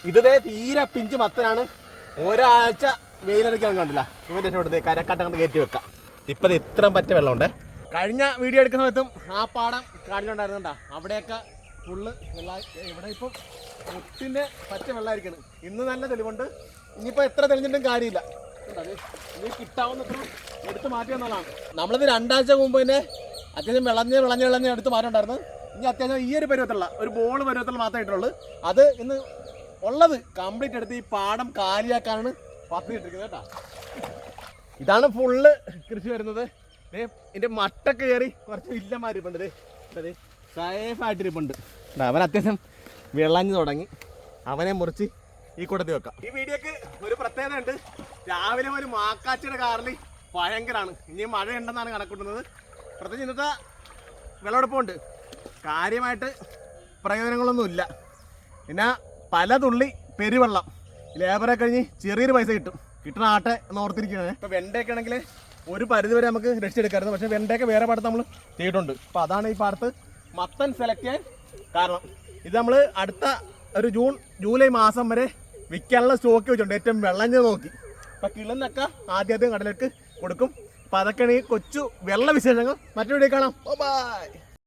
ഇതേ തീരെ പിഞ്ച് മത്തനാണ്. ഒരാഴ്ച വെയിലടിക്കാൻ കണ്ടില്ല. ഇവന്റെ ഇവിടുത്തെ കരക്കട്ടങ്ങ് കയറ്റി വെക്കാം. ഇപ്പം ഇത്രയും പറ്റ വെള്ളമുണ്ട്. കഴിഞ്ഞ വീഡിയോ എടുക്കുന്ന സമയത്തും ആ പാടം കാണിച്ചുകൊണ്ടായിരുന്നുണ്ടാ. അവിടെയൊക്കെ ഫുള്ള് വെള്ളം. ഇവിടെ ഇപ്പം മുട്ടിൻ്റെ പച്ച വെള്ളമായിരിക്കണം. ഇന്ന് നല്ല തെളിവുണ്ട്. ഇനിയിപ്പോൾ എത്ര തെളിഞ്ഞിട്ടും കാര്യമില്ല. ഇനി കിട്ടാവുന്നത്ര എടുത്ത് മാറ്റിയെന്നുള്ളതാണ്. നമ്മളിത് 2 ആഴ്ച മുമ്പ് തന്നെ അത്യാവശ്യം വിളഞ്ഞ് എടുത്ത് മാറ്റമുണ്ടായിരുന്നു. ഇനി അത്യാവശ്യം ഈ ഒരു പരുവത്തുള്ള ഒരു ബോൾ പരുവത്തുള്ള മാത്രമായിട്ടുള്ളൂ. അത് ഇന്ന് ഉള്ളത് കംപ്ലീറ്റ് എടുത്ത് ഈ പാടം കാലിയാക്കാനാണ് പദ്ധതി ഇട്ടിരിക്കുന്നത് കേട്ടോ. ഇതാണ് ഫുള്ള് കൃഷി വരുന്നത്. ഇതിൻ്റെ മട്ടൊക്കെ കയറി കുറച്ച് വില്ലന്മാരിപ്പുണ്ട്. സേഫായിട്ടിരിപ്പുണ്ട്. അവൻ അത്യാവശ്യം വിളഞ്ഞു തുടങ്ങി. അവനെ മുറിച്ച് ഈ കൂട്ടത്തിൽ വെക്കാം. ഈ വീഡിയോക്ക് ഒരു പ്രത്യേകത ഉണ്ട്. രാവിലെ ഒരു മാക്കാച്ചിയുടെ കാറിൽ ഭയങ്കരമാണ്. ഇനി മഴ ഉണ്ടെന്നാണ് കണക്കൂട്ടുന്നത്. പ്രത്യേകിച്ച് ഇന്നത്തെ വിളവെടുപ്പുണ്ട്. കാര്യമായിട്ട് പ്രയോജനങ്ങളൊന്നുമില്ല. പിന്നെ പല തുള്ളി പെരുവെള്ളം ലേബറെ കഴിഞ്ഞ് ചെറിയൊരു പൈസ കിട്ടുന്ന ആട്ടെ എന്ന് ഓർത്തിരിക്കുകയാണ്. ഇപ്പോൾ വെണ്ടയൊക്കെ ആണെങ്കിൽ ഒരു പരിധി വരെ നമുക്ക് രക്ഷിച്ചെടുക്കാമായിരുന്നു. പക്ഷേ വെണ്ടയൊക്കെ വേറെ പാടത്ത് നമ്മൾ ചെയ്തിട്ടുണ്ട്. അപ്പോൾ അതാണ് ഈ പാടത്ത് മത്തൻ സെലക്ട് ചെയ്യാൻ കാരണം. ഇത് നമ്മൾ അടുത്ത ഒരു ജൂലൈ മാസം വരെ വിൽക്കാനുള്ള സ്റ്റോക്ക് വെച്ചിട്ടുണ്ട്. ഏറ്റവും വെള്ളഞ്ഞ് നോക്കി. അപ്പം കിളുന്നൊക്കെ ആദ്യം കടലേക്ക് കൊടുക്കും. അപ്പം അതൊക്കെയാണ് ഈ കൊച്ചു വെള്ള വിശേഷങ്ങൾ. മറ്റൊരു വീഡിയോ കാണാം. ബൈ.